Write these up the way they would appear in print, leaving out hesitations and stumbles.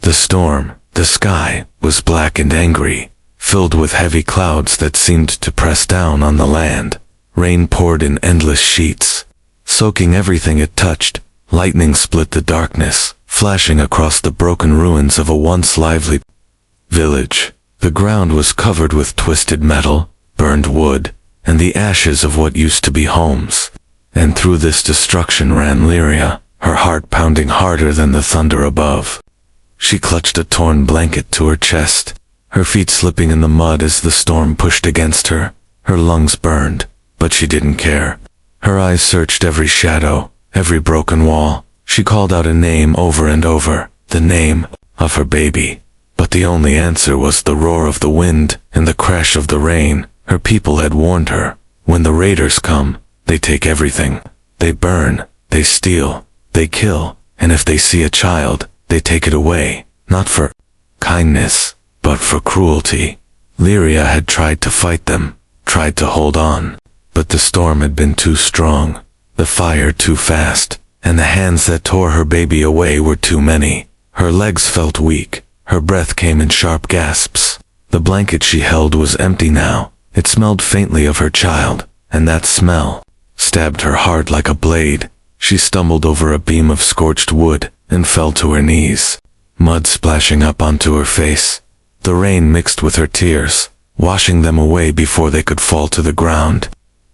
The storm, the sky, was black and angry, filled with heavy clouds that seemed to press down on the land. Rain poured in endless sheets, soaking everything it touched. Lightning split the darkness, flashing across the broken ruins of a once lively village. The ground was covered with twisted metal, burned wood, and the ashes of what used to be homes. And through this destruction ran Lyria, her heart pounding harder than the thunder above. She clutched a torn blanket to her chest, her feet slipping in the mud as the storm pushed against her. Her lungs burned, but she didn't care. Her eyes searched every shadow, every broken wall. She called out a name over and over, the name of her baby. But the only answer was the roar of the wind and the crash of the rain. Her people had warned her, when the raiders come, they take everything. They burn, they steal, they kill, and if they see a child, they take it away, not for kindness, but for cruelty. Lyria had tried to fight them, tried to hold on, but the storm had been too strong, the fire too fast, and the hands that tore her baby away were too many. Her legs felt weak, her breath came in sharp gasps. The blanket she held was empty now. It smelled faintly of her child, and that smell stabbed her heart like a blade. She stumbled over a beam of scorched wood and fell to her knees, mud splashing up onto her face. The rain mixed with her tears, washing them away before they could fall to the ground.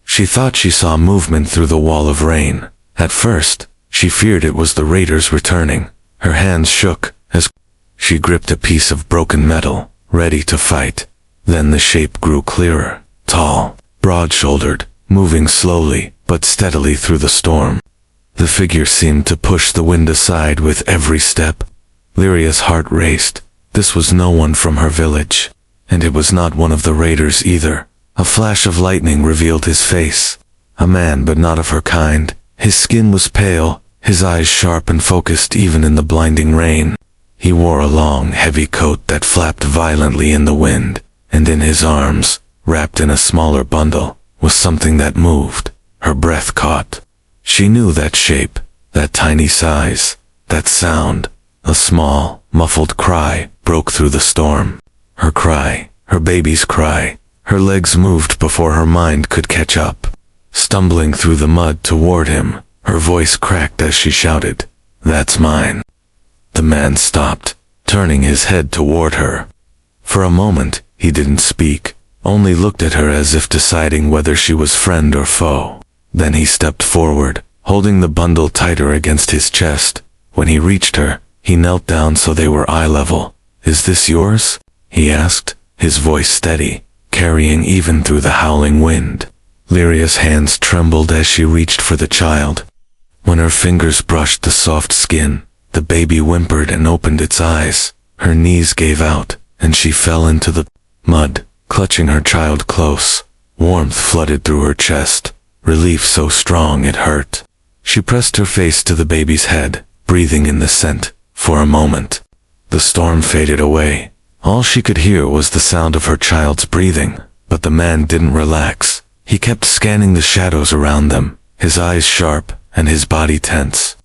She thought she saw movement through the wall of rain. At first, she feared it was the raiders returning. Her hands shook as she gripped a piece of broken metal, ready to fight. Then the shape grew clearer, tall, broad-shouldered, moving slowly but steadily through the storm. The figure seemed to push the wind aside with every step. Lyria's heart raced. This was no one from her village, and it was not one of the raiders either. A flash of lightning revealed his face. A man, but not of her kind. His skin was pale, his eyes sharp and focused even in the blinding rain. He wore a long, heavy coat that flapped violently in the wind, and in his arms, wrapped in a smaller bundle, was something that moved. Her breath caught. She knew that shape, that tiny size, that sound. A small, muffled cry broke through the storm. Her cry, her baby's cry. Her legs moved before her mind could catch up. Stumbling through the mud toward him, her voice cracked as she shouted, "That's mine." The man stopped, turning his head toward her. For a moment, he didn't speak, only looked at her as if deciding whether she was friend or foe. Then he stepped forward, holding the bundle tighter against his chest. When he reached her, he knelt down so they were eye level. "Is this yours?" he asked, his voice steady, carrying even through the howling wind. Lyria's hands trembled as she reached for the child. When her fingers brushed the soft skin, the baby whimpered and opened its eyes. Her knees gave out, and she fell into the mud, clutching her child close. Warmth flooded through her chest, relief so strong it hurt. She pressed her face to the baby's head, breathing in the scent. For a moment, the storm faded away. All she could hear was the sound of her child's breathing, but the man didn't relax. He kept scanning the shadows around them, his eyes sharp and his body tense.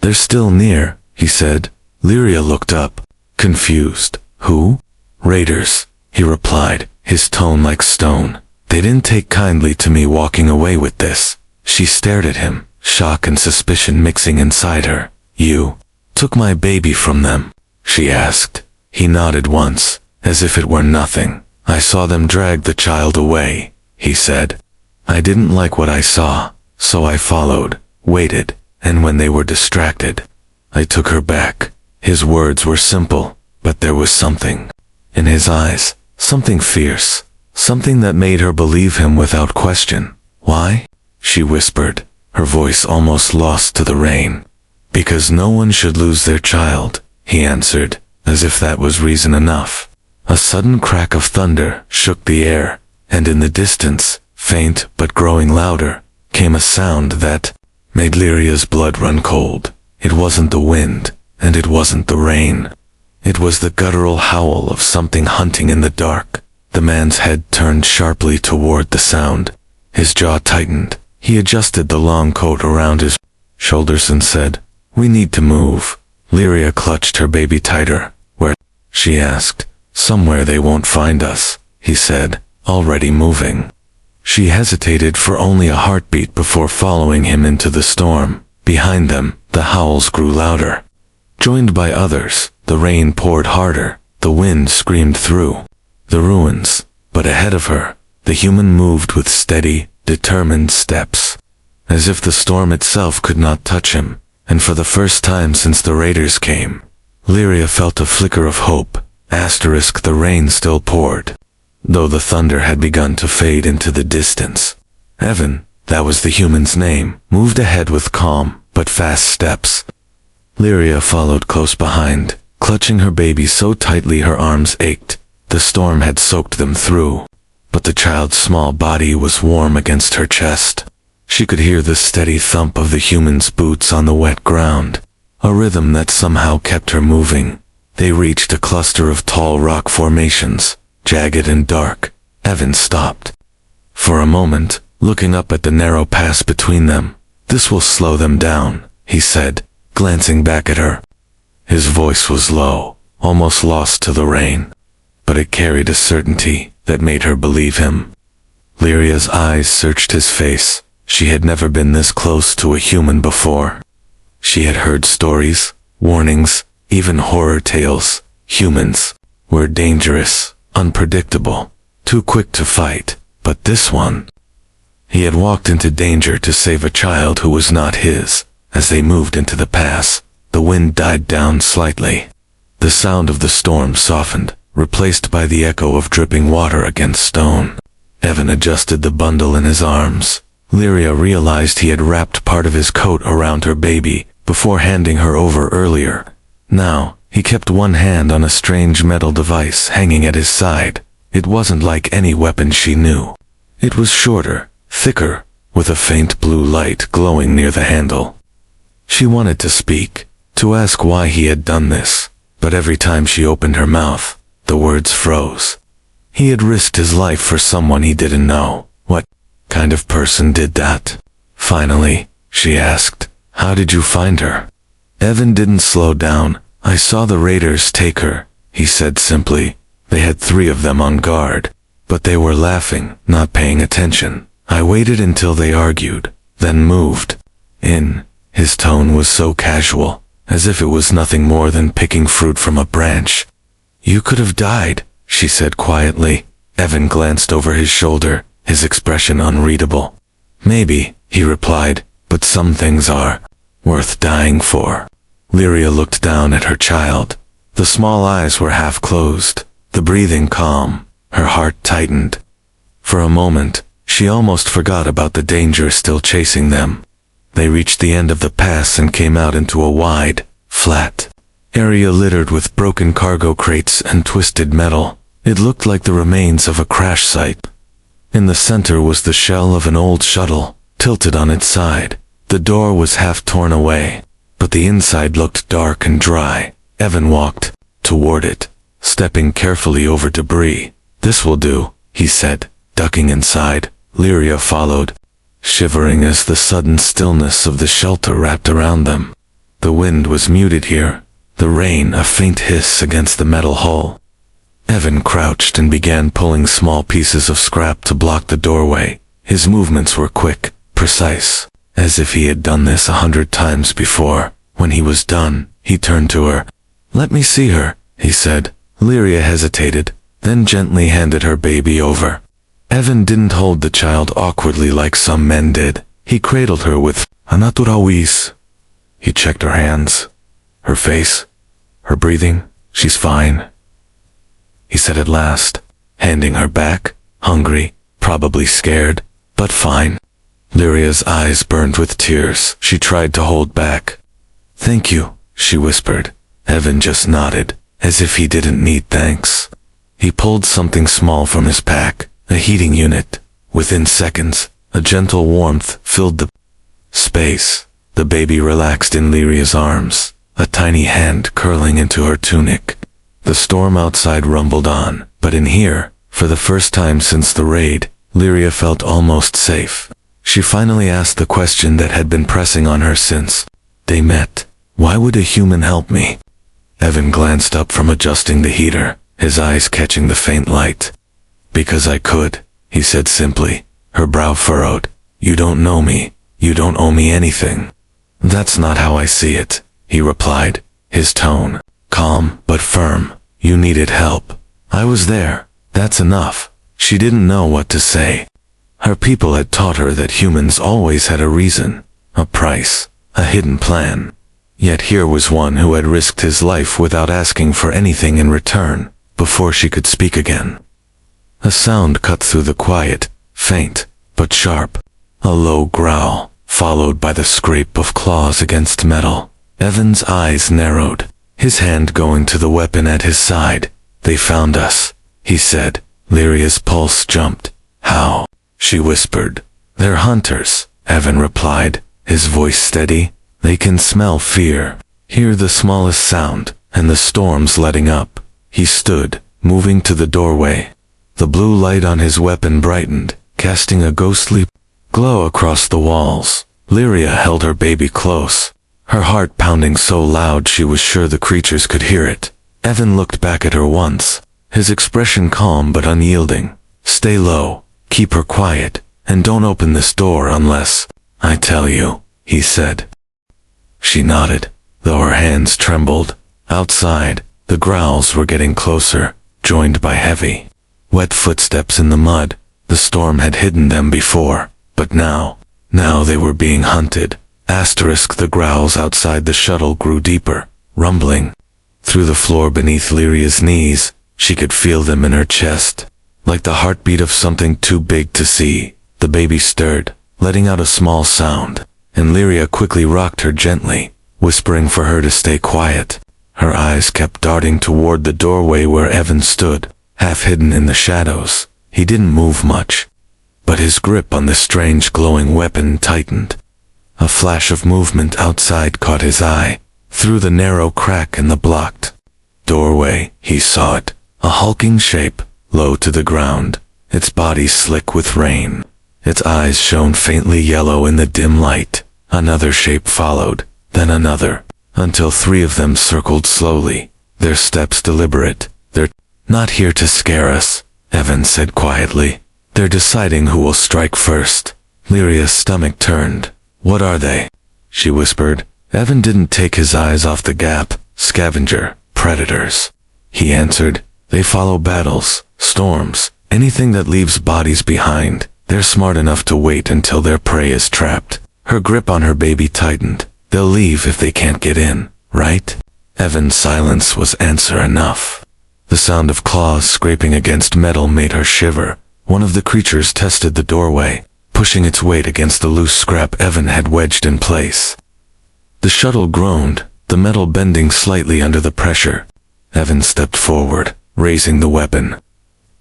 "They're still near," he said. Lyria looked up, confused. "Who?" "Raiders," he replied, his tone like stone. "They didn't take kindly to me walking away with this." She stared at him, shock and suspicion mixing inside her. "You took my baby from them?" she asked. He nodded once, as if it were nothing. "I saw them drag the child away," he said. "I didn't like what I saw, so I followed, waited, and when they were distracted, I took her back." His words were simple, but there was something in his eyes, something fierce, something that made her believe him without question. "Why?" she whispered, her voice almost lost to the rain. "Because no one should lose their child," he answered, as if that was reason enough. A sudden crack of thunder shook the air, and in the distance, faint but growing louder, came a sound that made Lyria's blood run cold. It wasn't the wind, and it wasn't the rain. It was the guttural howl of something hunting in the dark. The man's head turned sharply toward the sound. His jaw tightened. He adjusted the long coat around his shoulders and said, "We need to move." Lyria clutched her baby tighter. she asked. Somewhere they won't find us, he said, already moving. She hesitated for only a heartbeat before following him into the storm. Behind them, the howls grew louder. Joined by others, the rain poured harder, the wind screamed through the ruins. But ahead of her, the human moved with steady, determined steps, as if the storm itself could not touch him. And for the first time since the raiders came, Lyria felt a flicker of hope. The rain still poured, though the thunder had begun to fade into the distance. Evan, that was the human's name, moved ahead with calm but fast steps. Lyria followed close behind, clutching her baby so tightly her arms ached. The storm had soaked them through, but the child's small body was warm against her chest. She could hear the steady thump of the human's boots on the wet ground, a rhythm that somehow kept her moving. They reached a cluster of tall rock formations, jagged and dark. Evan stopped for a moment, looking up at the narrow pass between them. "This will slow them down," he said, glancing back at her. His voice was low, almost lost to the rain, but it carried a certainty that made her believe him. Lyria's eyes searched his face. She had never been this close to a human before. She had heard stories, warnings, even horror tales. Humans were dangerous, unpredictable, too quick to fight. But this one, he had walked into danger to save a child who was not his. As they moved into the pass, the wind died down slightly. The sound of the storm softened, replaced by the echo of dripping water against stone. Evan adjusted the bundle in his arms. Lyria realized he had wrapped part of his coat around her baby before handing her over earlier. Now, he kept one hand on a strange metal device hanging at his side. It wasn't like any weapon she knew. It was shorter, thicker, with a faint blue light glowing near the handle. She wanted to speak, to ask why he had done this, but every time she opened her mouth, the words froze. He had risked his life for someone he didn't know. What kind of person did that? Finally, she asked, "How did you find her?" Evan didn't slow down. "I saw the raiders take her," he said simply. "They had 3 of them on guard, but they were laughing, not paying attention. I waited until they argued, then moved in." His tone was so casual, as if it was nothing more than picking fruit from a branch. "You could have died," she said quietly. Evan glanced over his shoulder, his expression unreadable. "Maybe," he replied, "but some things are worth dying for." Lyria looked down at her child. The small eyes were half closed, the breathing calm. Her heart tightened. For a moment, she almost forgot about the danger still chasing them. They reached the end of the pass and came out into a wide, flat area littered with broken cargo crates and twisted metal. It looked like the remains of a crash site. In the center was the shell of an old shuttle, tilted on its side. The door was half torn away, but the inside looked dark and dry. Evan walked toward it, stepping carefully over debris. "This will do," he said, ducking inside. Lyria followed, shivering as the sudden stillness of the shelter wrapped around them. The wind was muted here, the rain a faint hiss against the metal hull. Evan crouched and began pulling small pieces of scrap to block the doorway. His movements were quick, precise, as if he had done this 100 times before. When he was done, he turned to her. "Let me see her," he said. Lyria hesitated, then gently handed her baby over. Evan didn't hold the child awkwardly like some men did. He cradled her with a natural ease. He checked her hands, her face, her breathing. "She's fine," he said at last, handing her back, hungry, probably scared, but fine. Lyria's eyes burned with tears. She tried to hold back. "Thank you," she whispered. Evan just nodded, as if he didn't need thanks. He pulled something small from his pack, a heating unit. Within seconds, a gentle warmth filled the space. The baby relaxed in Lyria's arms, a tiny hand curling into her tunic. The storm outside rumbled on, but in here, for the first time since the raid, Lyria felt almost safe. She finally asked the question that had been pressing on her since they met. "Why would a human help me?" Evan glanced up from adjusting the heater, his eyes catching the faint light. Because I could, he said simply, her brow furrowed. You don't know me. You don't owe me anything. That's not how I see it, he replied, his tone calm but firm. You needed help. I was there. That's enough. She didn't know what to say. Her people had taught her that humans always had a reason, a price, a hidden plan. Yet here was one who had risked his life without asking for anything in return, before she could speak again. A sound cut through the quiet, faint, but sharp. A low growl, followed by the scrape of claws against metal. Evan's eyes narrowed, his hand going to the weapon at his side. They found us, he said. Lyria's pulse jumped. How? She whispered. They're hunters, Evan replied, his voice steady. They can smell fear, hear the smallest sound, and the storm's letting up. He stood, moving to the doorway. The blue light on his weapon brightened, casting a ghostly glow across the walls. Lyria held her baby close, her heart pounding so loud she was sure the creatures could hear it. Evan looked back at her once, his expression calm but unyielding. Stay low, keep her quiet, and don't open this door unless I tell you, he said. She nodded, though her hands trembled. Outside, the growls were getting closer, joined by heavy, wet footsteps in the mud. The storm had hidden them before, but now they were being hunted. The growls outside the shuttle grew deeper, rumbling. Through the floor beneath Lyria's knees, she could feel them in her chest, like the heartbeat of something too big to see. The baby stirred, letting out a small sound, and Lyria quickly rocked her gently, whispering for her to stay quiet. Her eyes kept darting toward the doorway where Evan stood, half hidden in the shadows. He didn't move much, but his grip on the strange glowing weapon tightened. A flash of movement outside caught his eye. Through the narrow crack in the blocked doorway, he saw it, a hulking shape, low to the ground, its body slick with rain. Its eyes shone faintly yellow in the dim light. Another shape followed, then another, until 3 of them circled slowly, their steps deliberate. They're not here to scare us, Evan said quietly. They're deciding who will strike first. Lyria's stomach turned. What are they? She whispered. Evan didn't take his eyes off the gap. Scavenger, predators, he answered. They follow battles, storms, anything that leaves bodies behind. They're smart enough to wait until their prey is trapped. Her grip on her baby tightened. They'll leave if they can't get in, right? Evan's silence was answer enough. The sound of claws scraping against metal made her shiver. One of the creatures tested the doorway, pushing its weight against the loose scrap Evan had wedged in place. The shuttle groaned, the metal bending slightly under the pressure. Evan stepped forward, raising the weapon.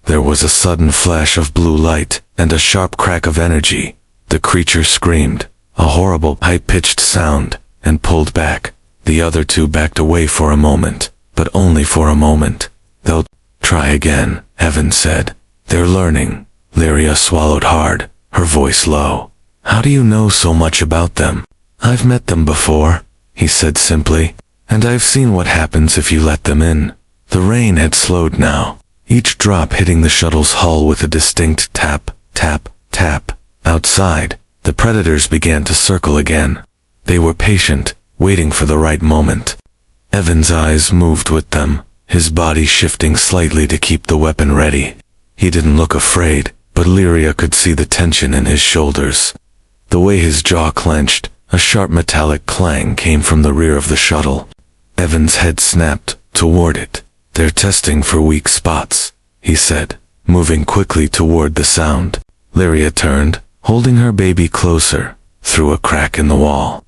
There was a sudden flash of blue light, and a sharp crack of energy. The creature screamed, a horrible high-pitched sound, and pulled back. The other 2 backed away for a moment, but only for a moment. They'll try again, Evan said. They're learning. Lyria swallowed hard, her voice low. How do you know so much about them? I've met them before, he said simply, and I've seen what happens if you let them in. The rain had slowed now, each drop hitting the shuttle's hull with a distinct tap, tap, tap. Outside, the predators began to circle again. They were patient, waiting for the right moment. Evan's eyes moved with them, his body shifting slightly to keep the weapon ready. He didn't look afraid, but Lyria could see the tension in his shoulders. The way his jaw clenched, a sharp metallic clang came from the rear of the shuttle. Evan's head snapped toward it. They're testing for weak spots, he said, moving quickly toward the sound. Lyria turned, holding her baby closer, through a crack in the wall.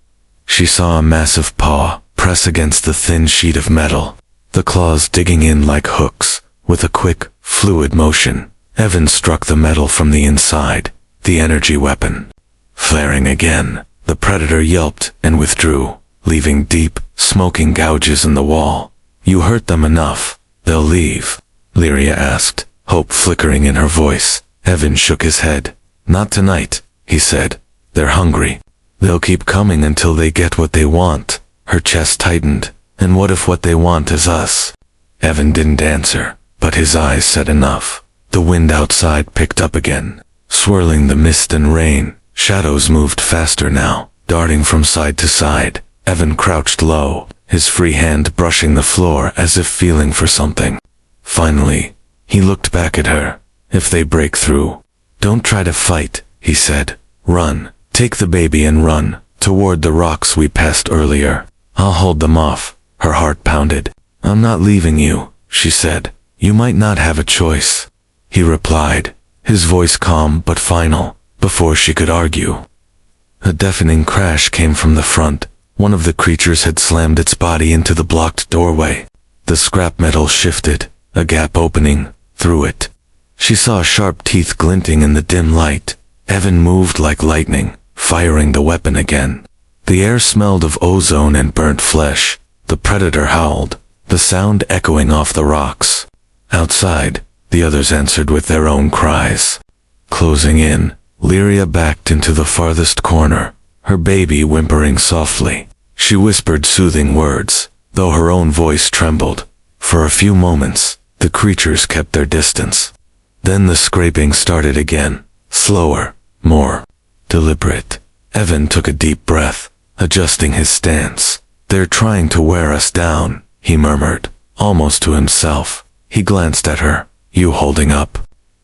She saw a massive paw press against the thin sheet of metal, the claws digging in like hooks. With a quick, fluid motion, Evan struck the metal from the inside, the energy weapon. Flaring again, the predator yelped and withdrew, leaving deep, smoking gouges in the wall. You hurt them enough. They'll leave, Lyria asked, hope flickering in her voice. Evan shook his head. Not tonight, he said. They're hungry. They'll keep coming until they get what they want. Her chest tightened. And what if what they want is us? Evan didn't answer, but his eyes said enough. The wind outside picked up again, swirling the mist and rain. Shadows moved faster now, darting from side to side. Evan crouched low, his free hand brushing the floor as if feeling for something. Finally, he looked back at her. If they break through, don't try to fight, he said. Run. Take the baby and run, toward the rocks we passed earlier. I'll hold them off. Her heart pounded. I'm not leaving you, she said. You might not have a choice. He replied, his voice calm but final, before she could argue. A deafening crash came from the front. One of the creatures had slammed its body into the blocked doorway. The scrap metal shifted, a gap opening through it. She saw sharp teeth glinting in the dim light. Evan moved like lightning, firing the weapon again. The air smelled of ozone and burnt flesh. The predator howled, the sound echoing off the rocks. Outside, the others answered with their own cries. Closing in, Lyria backed into the farthest corner, her baby whimpering softly. She whispered soothing words, though her own voice trembled. For a few moments, the creatures kept their distance. Then the scraping started again, slower, more deliberate. Evan took a deep breath, adjusting his stance. They're trying to wear us down, he murmured, almost to himself. He glanced at her. You holding up?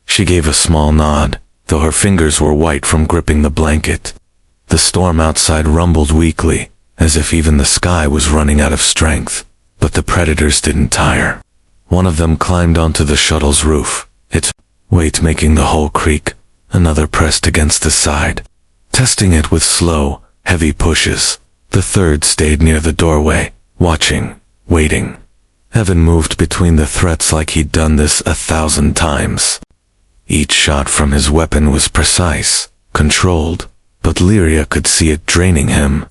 She gave a small nod, though her fingers were white from gripping the blanket. The storm outside rumbled weakly, as if even the sky was running out of strength. But the predators didn't tire. One of them climbed onto the shuttle's roof, its weight making the hull creak. Another pressed against the side, testing it with slow, heavy pushes. The third stayed near the doorway, watching, waiting. Evan moved between the threats like he'd done this 1,000 times. Each shot from his weapon was precise, controlled, but Lyria could see it draining him.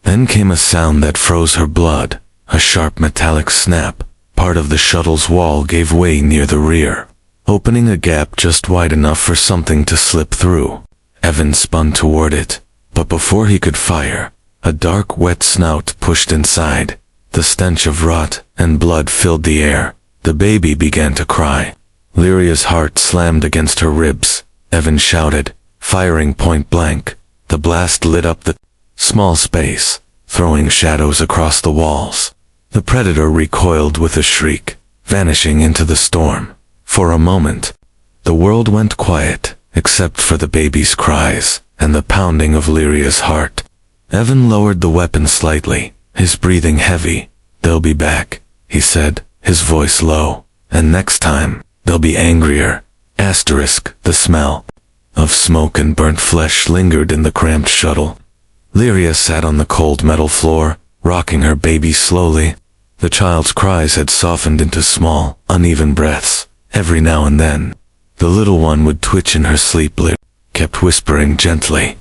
Then came a sound that froze her blood, a sharp metallic snap. Part of the shuttle's wall gave way near the rear, opening a gap just wide enough for something to slip through. Evan spun toward it, but before he could fire, a dark, wet snout pushed inside. The stench of rot and blood filled the air. The baby began to cry. Lyria's heart slammed against her ribs. Evan shouted, firing point blank. The blast lit up the small space, throwing shadows across the walls. The predator recoiled with a shriek, vanishing into the storm. For a moment, the world went quiet, except for the baby's cries and the pounding of Lyria's heart. Evan lowered the weapon slightly, his breathing heavy. They'll be back, he said, his voice low. And next time, they'll be angrier. The smell of smoke and burnt flesh lingered in the cramped shuttle. Lyria sat on the cold metal floor, rocking her baby slowly. The child's cries had softened into small, uneven breaths. Every now and then, the little one would twitch in her sleep. Lyria kept whispering gently,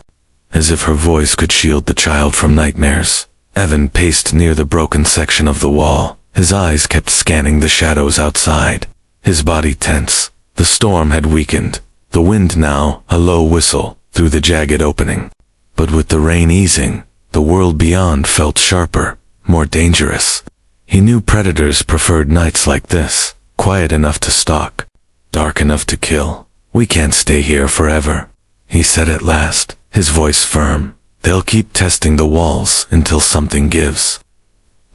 as if her voice could shield the child from nightmares. Evan paced near the broken section of the wall. His eyes kept scanning the shadows outside, his body tense. The storm had weakened, the wind now a low whistle through the jagged opening. But with the rain easing, the world beyond felt sharper, more dangerous. He knew predators preferred nights like this, quiet enough to stalk, dark enough to kill. We can't stay here forever, he said at last, his voice firm. They'll keep testing the walls until something gives.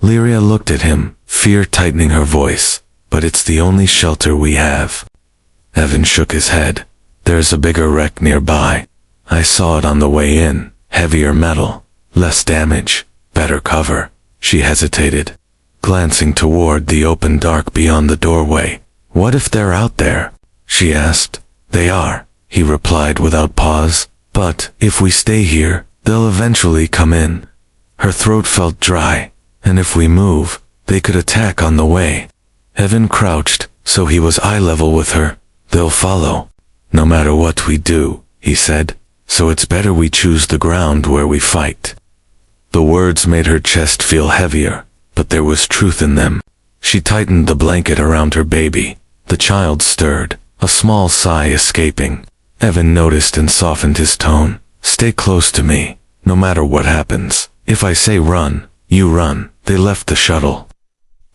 Lyria looked at him, fear tightening her voice. But it's the only shelter we have. Evan shook his head. There's a bigger wreck nearby. I saw it on the way in. Heavier metal, less damage, better cover. She hesitated, glancing toward the open dark beyond the doorway. What if they're out there? She asked. They are, he replied without pause. But if we stay here, they'll eventually come in. Her throat felt dry, and if we move, they could attack on the way. Evan crouched, so he was eye level with her. They'll follow, no matter what we do, he said, so it's better we choose the ground where we fight. The words made her chest feel heavier, but there was truth in them. She tightened the blanket around her baby. The child stirred, a small sigh escaping. Evan noticed and softened his tone. Stay close to me, no matter what happens. If I say run, you run. they left the shuttle.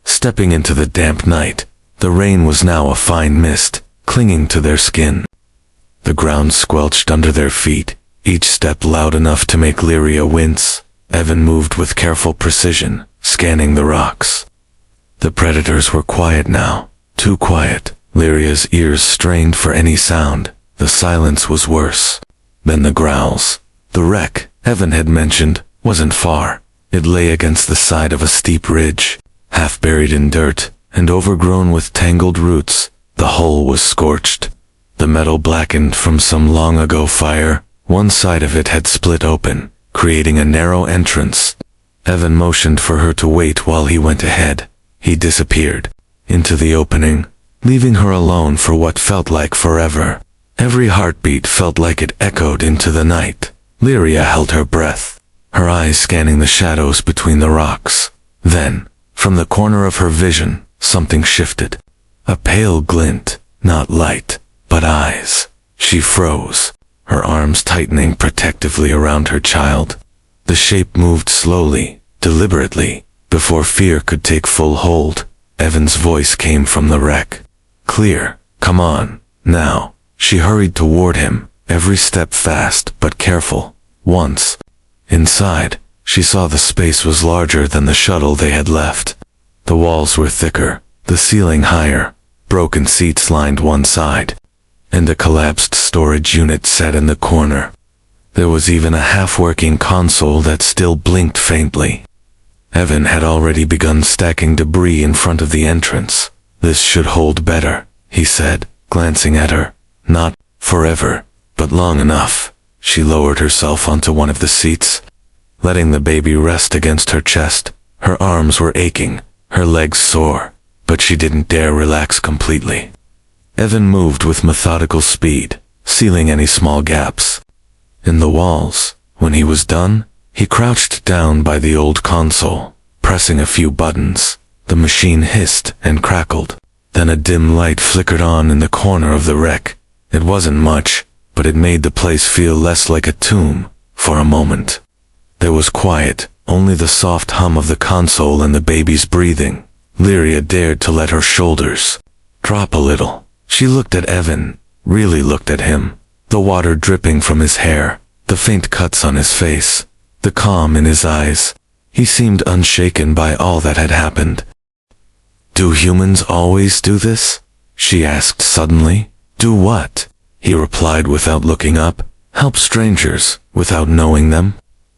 Stepping into the damp night, the rain was now a fine mist, clinging to their skin. The ground squelched under their feet, each step loud enough to make Lyria wince. Evan moved with careful precision, scanning the rocks. The predators were quiet now, too quiet. Lyria's ears strained for any sound. The silence was worse than the growls. The wreck, Evan had mentioned, wasn't far. It lay against the side of a steep ridge, half buried in dirt and overgrown with tangled roots. The hull was scorched. The metal blackened from some long ago fire. One side of it had split open, creating a narrow entrance. Evan motioned for her to wait while he went ahead. He disappeared into the opening, leaving her alone for what felt like forever. Every heartbeat felt like it echoed into the night. Lyria held her breath, her eyes scanning the shadows between the rocks. Then, from the corner of her vision, something shifted. A pale glint, not light, but eyes. She froze, her arms tightening protectively around her child. The shape moved slowly, deliberately, before fear could take full hold. Evan's voice came from the wreck. Clear, come on, now. She hurried toward him, every step fast but careful. Once inside, she saw the space was larger than the shuttle they had left. The walls were thicker, the ceiling higher, broken seats lined one side, and a collapsed storage unit sat in the corner. There was even a half-working console that still blinked faintly. Evan had already begun stacking debris in front of the entrance. This should hold better, he said, glancing at her. Not forever, but long enough. She lowered herself onto one of the seats, letting the baby rest against her chest. Her arms were aching, her legs sore, but she didn't dare relax completely. Evan moved with methodical speed, sealing any small gaps in the walls. When he was done, he crouched down by the old console, pressing a few buttons. The machine hissed and crackled. Then a dim light flickered on in the corner of the wreck. It wasn't much, but it made the place feel less like a tomb for a moment. There was quiet, only the soft hum of the console and the baby's breathing. Lyria dared to let her shoulders drop a little. She looked at Evan, really looked at him. The water dripping from his hair, the faint cuts on his face, the calm in his eyes. He seemed unshaken by all that had happened. Do humans always do this? She asked suddenly. Do what? He replied without looking up. Help strangers, without knowing them?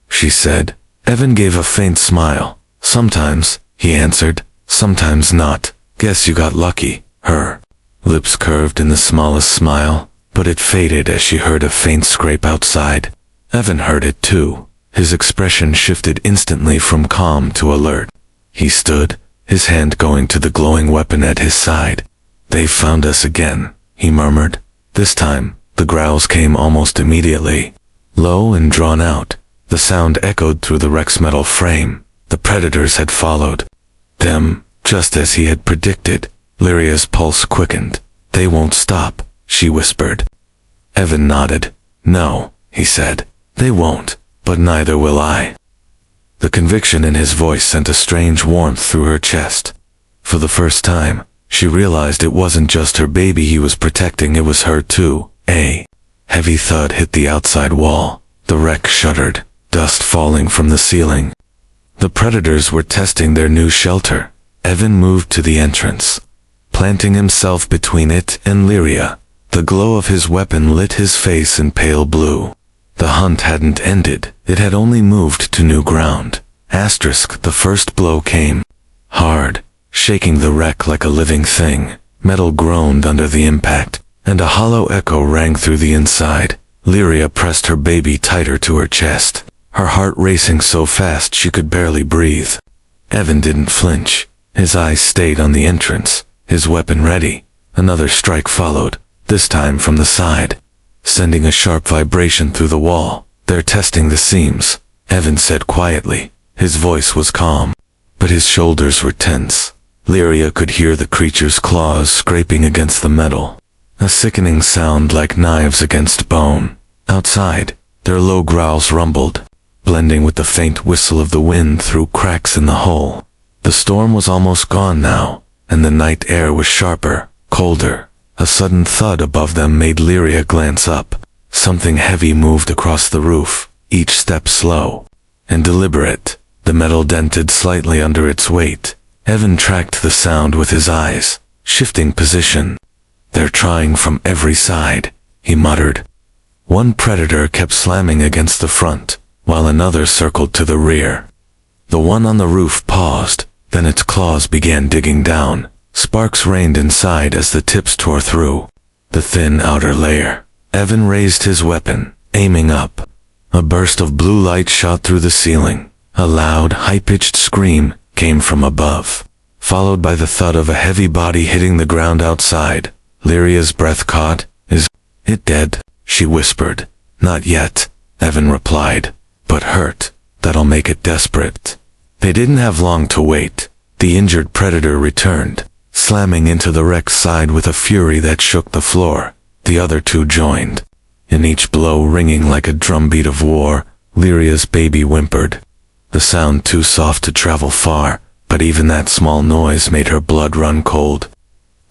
She said. Evan gave a faint smile. Sometimes, he answered, sometimes not. Guess you got lucky. Her lips curved in the smallest smile, but it faded as she heard a faint scrape outside. Evan heard it too. His expression shifted instantly from calm to alert. He stood, his hand going to the glowing weapon at his side. They found us again, he murmured. This time, the growls came almost immediately. Low and drawn out, the sound echoed through the wreck's metal frame. The predators had followed them, just as he had predicted. Lyria's pulse quickened. They won't stop, she whispered. Evan nodded. No, he said. They won't, but neither will I. The conviction in his voice sent a strange warmth through her chest. For the first time, she realized it wasn't just her baby he was protecting, it was her too. A heavy thud hit the outside wall. The wreck shuddered, dust falling from the ceiling. The predators were testing their new shelter. Evan moved to the entrance, planting himself between it and Lyria. The glow of his weapon lit his face in pale blue. The hunt hadn't ended, it had only moved to new ground. The first blow came. Hard, shaking the wreck like a living thing. Metal groaned under the impact, and a hollow echo rang through the inside. Lyria pressed her baby tighter to her chest, her heart racing so fast she could barely breathe. Evan didn't flinch. His eyes stayed on the entrance, his weapon ready. Another strike followed, this time from the side, sending a sharp vibration through the wall. They're testing the seams, Evan said quietly. His voice was calm, but his shoulders were tense. Lyria could hear the creature's claws scraping against the metal, a sickening sound like knives against bone. Outside, their low growls rumbled. blending with the faint whistle of the wind through cracks in the hull. The storm was almost gone now, and the night air was sharper, colder. A sudden thud above them made Lyria glance up. Something heavy moved across the roof, each step slow and deliberate. The metal dented slightly under its weight. Evan tracked the sound with his eyes, shifting position. "They're trying from every side," he muttered. One predator kept slamming against the front, while another circled to the rear. The one on the roof paused, then its claws began digging down. Sparks rained inside as the tips tore through the thin outer layer. Evan raised his weapon, aiming up. A burst of blue light shot through the ceiling. A loud, high-pitched scream came from above, followed by the thud of a heavy body hitting the ground outside. Lyria's breath caught. "Is it dead?" she whispered. "Not yet," Evan replied, "but hurt. That'll make it desperate." They didn't have long to wait. The injured predator returned, slamming into the wreck's side with a fury that shook the floor. The other two joined, in each blow ringing like a drumbeat of war. Lyria's baby whimpered, the sound too soft to travel far, but even that small noise made her blood run cold.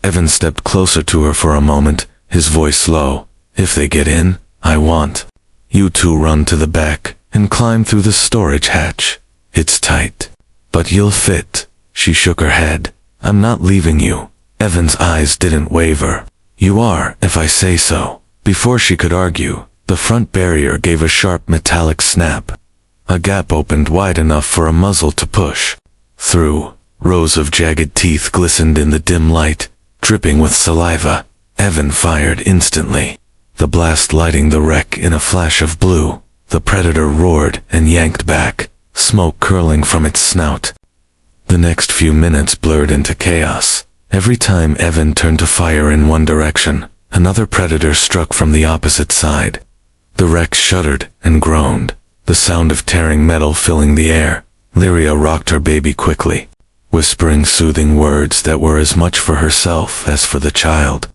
Evan stepped closer to her for a moment, his voice low. "If they get in, I want you two run to the back and climb through the storage hatch. It's tight, but you'll fit." She shook her head. "I'm not leaving you." Evan's eyes didn't waver. "You are, if I say so." Before she could argue, the front barrier gave a sharp metallic snap. A gap opened wide enough for a muzzle to push through. Rows of jagged teeth glistened in the dim light, dripping with saliva. Evan fired instantly, the blast lighting the wreck in a flash of blue. The predator roared and yanked back, smoke curling from its snout. The next few minutes blurred into chaos. Every time Evan turned to fire in one direction, another predator struck from the opposite side. The wreck shuddered and groaned, the sound of tearing metal filling the air. Lyria rocked her baby quickly, whispering soothing words that were as much for herself as for the child.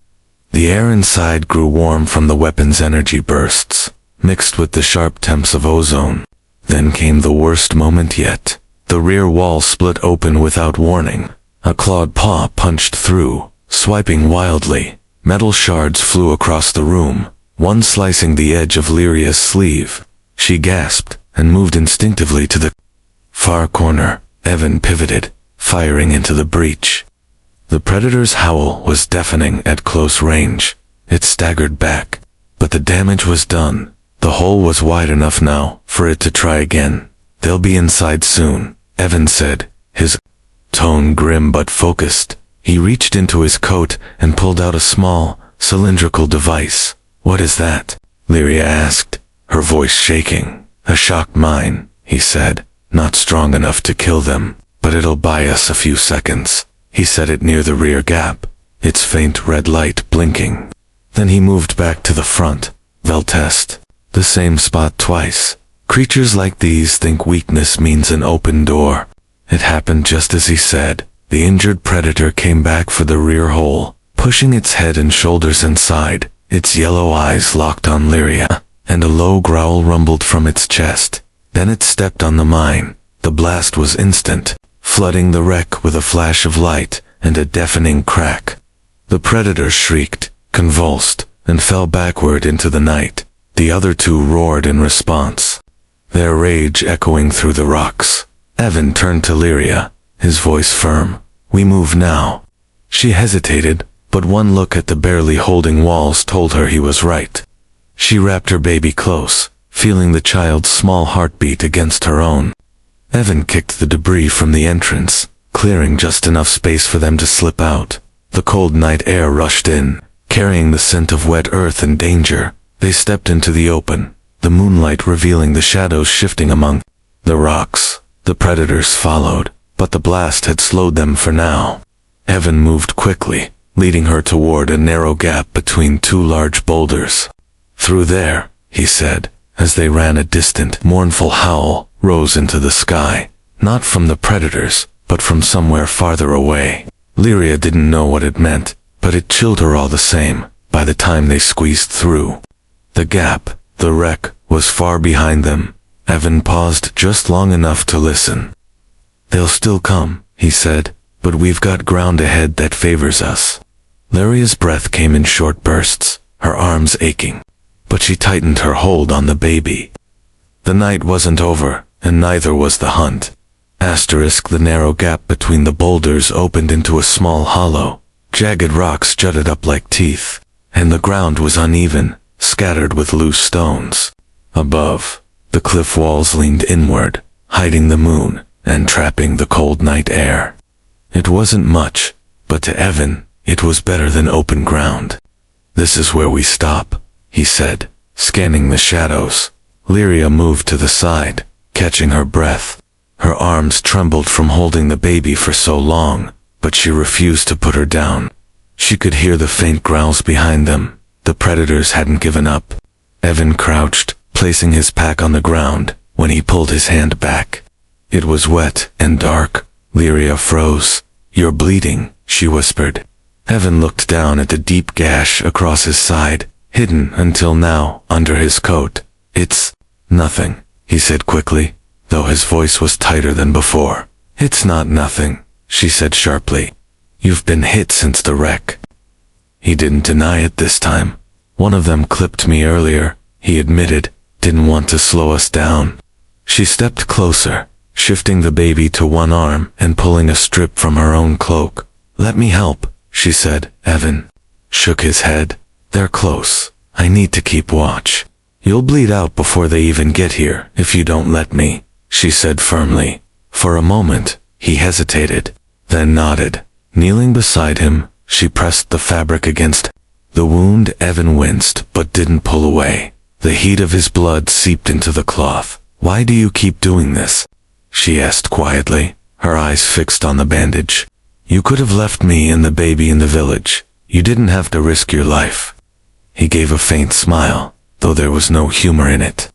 The air inside grew warm from the weapon's energy bursts, mixed with the sharp temps of ozone. Then came the worst moment yet. The rear wall split open without warning. A clawed paw punched through, swiping wildly. Metal shards flew across the room, one slicing the edge of Lyria's sleeve. She gasped and moved instinctively to the far corner. Evan pivoted, firing into the breach. The predator's howl was deafening at close range. It staggered back, but the damage was done. The hole was wide enough now for it to try again. "They'll be inside soon," Evan said, his tone grim but focused. He reached into his coat and pulled out a small, cylindrical device. "What is that?" Lyria asked, her voice shaking. "A shock mine," he said. "Not strong enough to kill them, but it'll buy us a few seconds." He set it near the rear gap, its faint red light blinking. Then he moved back to the front. "They'll test the same spot twice. Creatures like these think weakness means an open door." It happened just as he said. The injured predator came back for the rear hole, pushing its head and shoulders inside. Its yellow eyes locked on Lyria, and a low growl rumbled from its chest. Then it stepped on the mine. The blast was instant, flooding the wreck with a flash of light and a deafening crack. The predator shrieked, convulsed, and fell backward into the night. The other two roared in response, their rage echoing through the rocks. Evan turned to Lyria, his voice firm. "We move now." She hesitated, but one look at the barely holding walls told her he was right. She wrapped her baby close, feeling the child's small heartbeat against her own. Evan kicked the debris from the entrance, clearing just enough space for them to slip out. The cold night air rushed in, carrying the scent of wet earth and danger. They stepped into the open, the moonlight revealing the shadows shifting among the rocks. The predators followed, but the blast had slowed them for now. Evan moved quickly, leading her toward a narrow gap between two large boulders. "Through there," he said, as they ran. A distant, mournful howl rose into the sky, not from the predators, but from somewhere farther away. Lyria didn't know what it meant, but it chilled her all the same. By the time they squeezed through the gap, the wreck was far behind them. Evan paused just long enough to listen. "They'll still come," he said, "but we've got ground ahead that favors us." Lyria's breath came in short bursts, her arms aching, but she tightened her hold on the baby. The night wasn't over, and neither was the hunt. The narrow gap between the boulders opened into a small hollow. Jagged rocks jutted up like teeth, and the ground was uneven, scattered with loose stones. Above, the cliff walls leaned inward, hiding the moon and trapping the cold night air. It wasn't much, but to Evan, it was better than open ground. "This is where we stop," he said, scanning the shadows. Lyria moved to the side, catching her breath. Her arms trembled from holding the baby for so long, but she refused to put her down. She could hear the faint growls behind them. The predators hadn't given up. Evan crouched, placing his pack on the ground, when he pulled his hand back. It was wet and dark. Lyria froze. "You're bleeding," she whispered. Evan looked down at the deep gash across his side, hidden until now under his coat. "It's nothing," he said quickly, though his voice was tighter than before. "It's not nothing," she said sharply. "You've been hit since the wreck." He didn't deny it this time. "One of them clipped me earlier," he admitted, "didn't want to slow us down." She stepped closer, shifting the baby to one arm and pulling a strip from her own cloak. "Let me help," she said. Evan shook his head. "They're close. I need to keep watch. You'll bleed out before they even get here if you don't let me," she said firmly. For a moment, he hesitated, then nodded. Kneeling beside him, she pressed the fabric against the wound. Evan winced but didn't pull away. The heat of his blood seeped into the cloth. "Why do you keep doing this?" she asked quietly, her eyes fixed on the bandage. "You could have left me and the baby in the village. You didn't have to risk your life." He gave a faint smile, though there was no humor in it.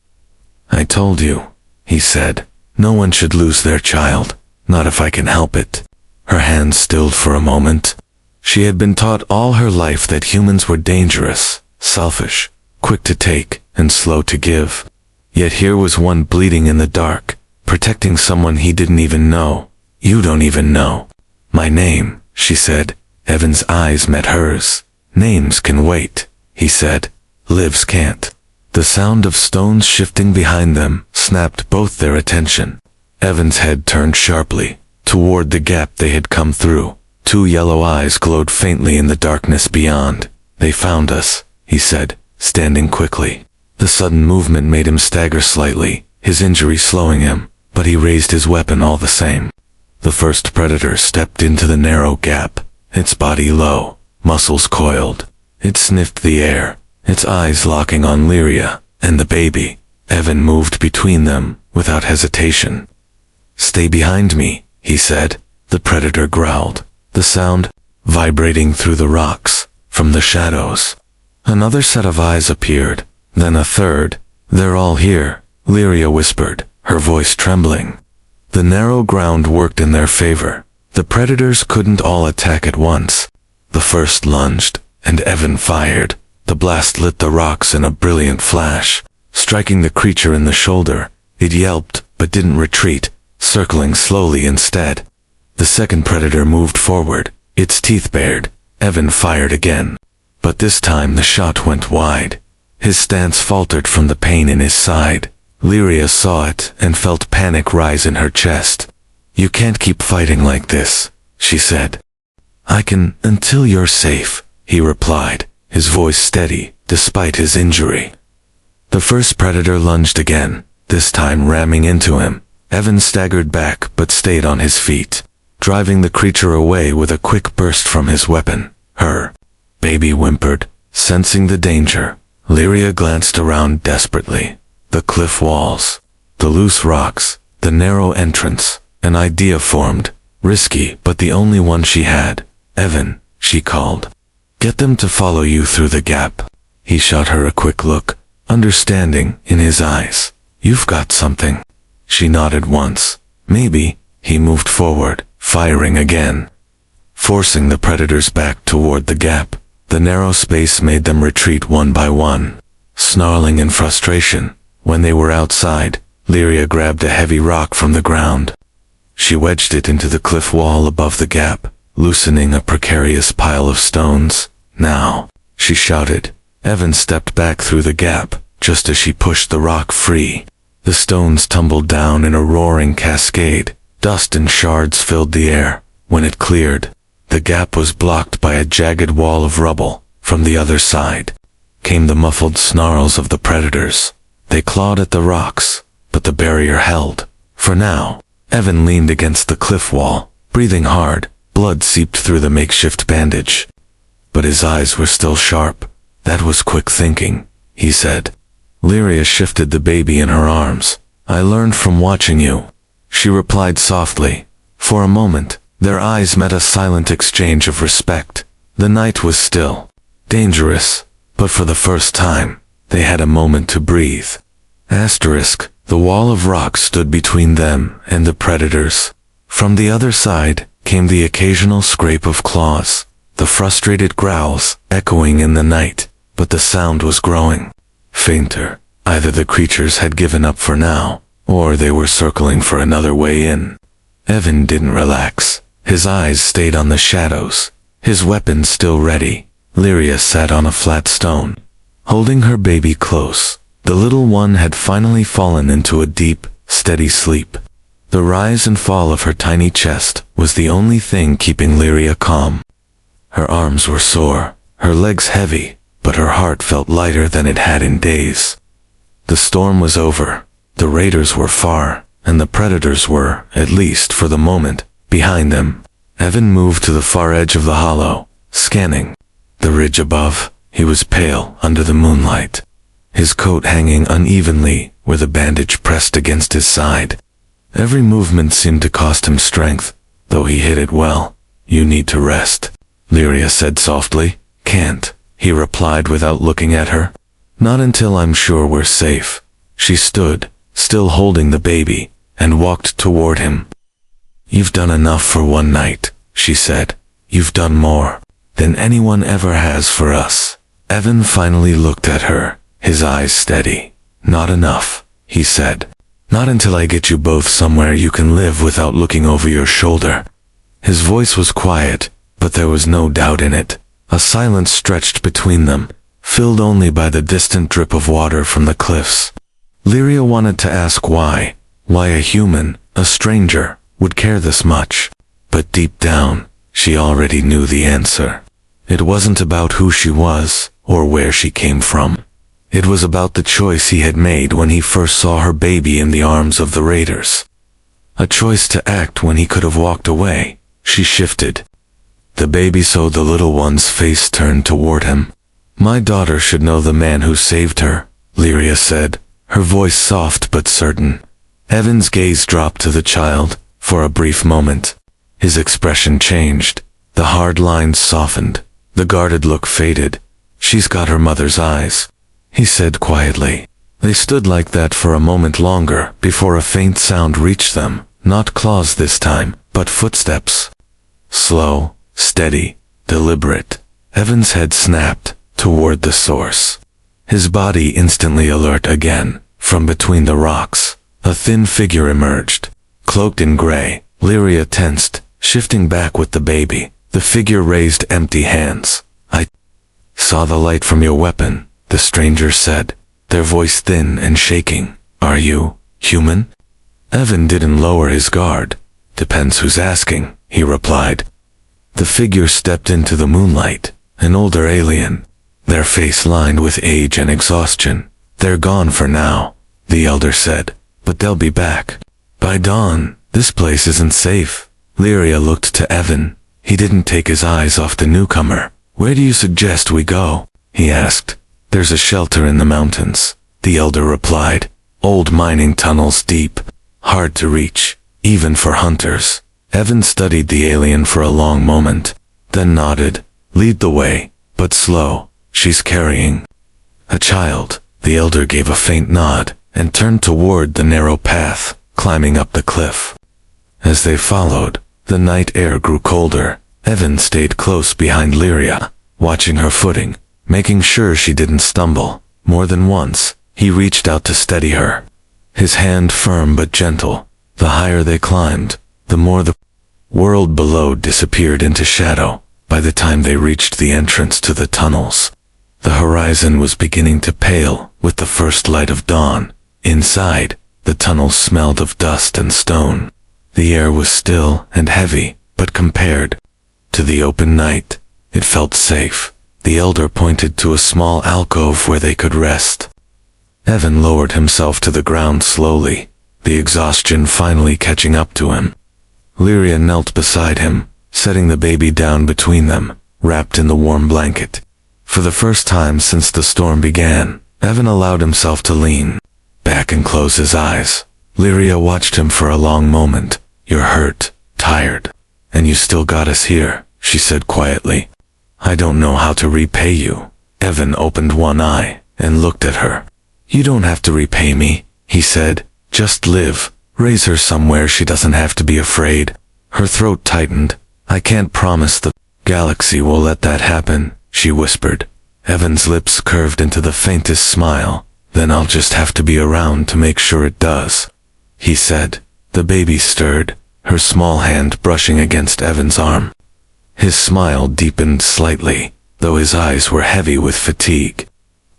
"I told you," he said, "no one should lose their child, not if I can help it." Her hands stilled for a moment. She had been taught all her life that humans were dangerous, selfish, quick to take, and slow to give. Yet here was one bleeding in the dark, protecting someone he didn't even know. "You don't even know my name," she said. Evan's eyes met hers. "Names can wait," he said. "Lives can't." The sound of stones shifting behind them snapped both their attention. Evan's head turned sharply, toward the gap they had come through. Two yellow eyes glowed faintly in the darkness beyond. "They found us," he said, standing quickly. The sudden movement made him stagger slightly, his injury slowing him, but he raised his weapon all the same. The first predator stepped into the narrow gap, its body low, muscles coiled. It sniffed the air, its eyes locking on Lyria and the baby. Evan moved between them without hesitation. "Stay behind me," he said. The predator growled, the sound vibrating through the rocks from the shadows. Another set of eyes appeared, then a third. "They're all here," Lyria whispered, her voice trembling. The narrow ground worked in their favor. The predators couldn't all attack at once. The first lunged, and Evan fired. The blast lit the rocks in a brilliant flash, striking the creature in the shoulder. It yelped, but didn't retreat, circling slowly instead. The second predator moved forward, its teeth bared. Evan fired again, but this time the shot went wide. His stance faltered from the pain in his side. Lyria saw it and felt panic rise in her chest. "You can't keep fighting like this," she said. "I can, until you're safe," he replied, his voice steady, despite his injury. The first predator lunged again, this time ramming into him. Evan staggered back but stayed on his feet, driving the creature away with a quick burst from his weapon. Her baby whimpered, sensing the danger. Lyria glanced around desperately. The cliff walls, the loose rocks, the narrow entrance. An idea formed, risky but the only one she had. "Evan," she called. "Get them to follow you through the gap." He shot her a quick look, understanding in his eyes. "You've got something." She nodded once. "Maybe." He moved forward, firing again, forcing the predators back toward the gap. The narrow space made them retreat one by one, snarling in frustration. When they were outside, Lyria grabbed a heavy rock from the ground. She wedged it into the cliff wall above the gap, loosening a precarious pile of stones. "Now," she shouted. Evan stepped back through the gap, just as she pushed the rock free. The stones tumbled down in a roaring cascade. Dust and shards filled the air. When it cleared, the gap was blocked by a jagged wall of rubble. From the other side came the muffled snarls of the predators. They clawed at the rocks, but the barrier held. For now, Evan leaned against the cliff wall, breathing hard. Blood seeped through the makeshift bandage. But his eyes were still sharp. "That was quick thinking," he said. Lyria shifted the baby in her arms. "I learned from watching you," she replied softly. For a moment, their eyes met a silent exchange of respect. The night was still, dangerous, but for the first time, they had a moment to breathe. The wall of rock stood between them and the predators. From the other side came the occasional scrape of claws, the frustrated growls echoing in the night, but the sound was growing fainter. Either the creatures had given up for now, or they were circling for another way in. Evan didn't relax. His eyes stayed on the shadows, his weapon still ready. Lyria sat on a flat stone, holding her baby close. The little one had finally fallen into a deep, steady sleep. The rise and fall of her tiny chest was the only thing keeping Lyria calm. Her arms were sore, her legs heavy, but her heart felt lighter than it had in days. The storm was over, the raiders were far, and the predators were, at least for the moment, behind them. Evan moved to the far edge of the hollow, scanning the ridge above. He was pale under the moonlight, his coat hanging unevenly where the bandage pressed against his side. Every movement seemed to cost him strength, though he hit it well. "You need to rest," Lyria said softly. "Can't," he replied without looking at her. "Not until I'm sure we're safe." She stood, still holding the baby, and walked toward him. "You've done enough for one night," she said. "You've done more than anyone ever has for us." Evan finally looked at her, his eyes steady. "Not enough," he said. "Not until I get you both somewhere you can live without looking over your shoulder." His voice was quiet, but there was no doubt in it. A silence stretched between them, filled only by the distant drip of water from the cliffs. Lyria wanted to ask why a human, a stranger, would care this much. But deep down, she already knew the answer. It wasn't about who she was, or where she came from. It was about the choice he had made when he first saw her baby in the arms of the raiders. A choice to act when he could have walked away. She shifted the baby so the little one's face turned toward him. "My daughter should know the man who saved her," Lyria said, her voice soft but certain. Evan's gaze dropped to the child. For a brief moment, his expression changed. The hard lines softened. The guarded look faded. "She's got her mother's eyes," he said quietly. They stood like that for a moment longer before a faint sound reached them. Not claws this time, but footsteps. Slow, steady, deliberate. Evan's head snapped toward the source, his body instantly alert again. From between the rocks, a thin figure emerged, cloaked in gray. Lyria tensed, shifting back with the baby. The figure raised empty hands. "I saw the light from your weapon," the stranger said, their voice thin and shaking. "Are you human?" Evan didn't lower his guard. "Depends who's asking," he replied. The figure stepped into the moonlight, an older alien, their face lined with age and exhaustion. "They're gone for now," the elder said, "but they'll be back by dawn. This place isn't safe." Lyria looked to Evan. He didn't take his eyes off the newcomer. "Where do you suggest we go?" he asked. "There's a shelter in the mountains," the elder replied. "Old mining tunnels deep, hard to reach, even for hunters." Evan studied the alien for a long moment, then nodded. "Lead the way, but slow. She's carrying a child." The elder gave a faint nod and turned toward the narrow path, climbing up the cliff. As they followed, the night air grew colder. Evan stayed close behind Lyria, watching her footing, making sure she didn't stumble. More than once, he reached out to steady her, his hand firm but gentle. The higher they climbed, the more the world below disappeared into shadow. By the time they reached the entrance to the tunnels, the horizon was beginning to pale with the first light of dawn. Inside, the tunnels smelled of dust and stone. The air was still and heavy, but compared to the open night, it felt safe. The elder pointed to a small alcove where they could rest. Evan lowered himself to the ground slowly, the exhaustion finally catching up to him. Lyria knelt beside him, setting the baby down between them, wrapped in the warm blanket. For the first time since the storm began, Evan allowed himself to lean back and close his eyes. Lyria watched him for a long moment. "You're hurt, tired, and you still got us here," she said quietly. "I don't know how to repay you." Evan opened one eye and looked at her. "You don't have to repay me," he said. "Just live. Raise her somewhere she doesn't have to be afraid." Her throat tightened. "I can't promise the galaxy will let that happen," she whispered. Evan's lips curved into the faintest smile. "Then I'll just have to be around to make sure it does," he said. The baby stirred, her small hand brushing against Evan's arm. His smile deepened slightly, though his eyes were heavy with fatigue.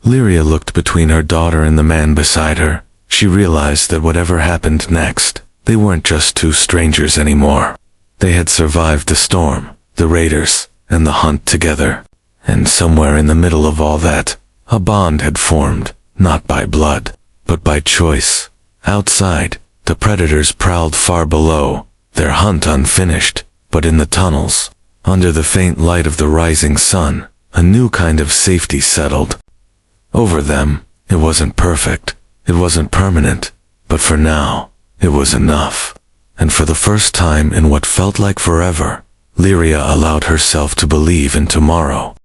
Lyria looked between her daughter and the man beside her. She realized that whatever happened next, they weren't just two strangers anymore. They had survived the storm, the raiders, and the hunt together. And somewhere in the middle of all that, a bond had formed, not by blood, but by choice. Outside, the predators prowled far below, their hunt unfinished, but in the tunnels, under the faint light of the rising sun, a new kind of safety settled over them. It wasn't perfect, it wasn't permanent, but for now, it was enough. And for the first time in what felt like forever, Lyria allowed herself to believe in tomorrow.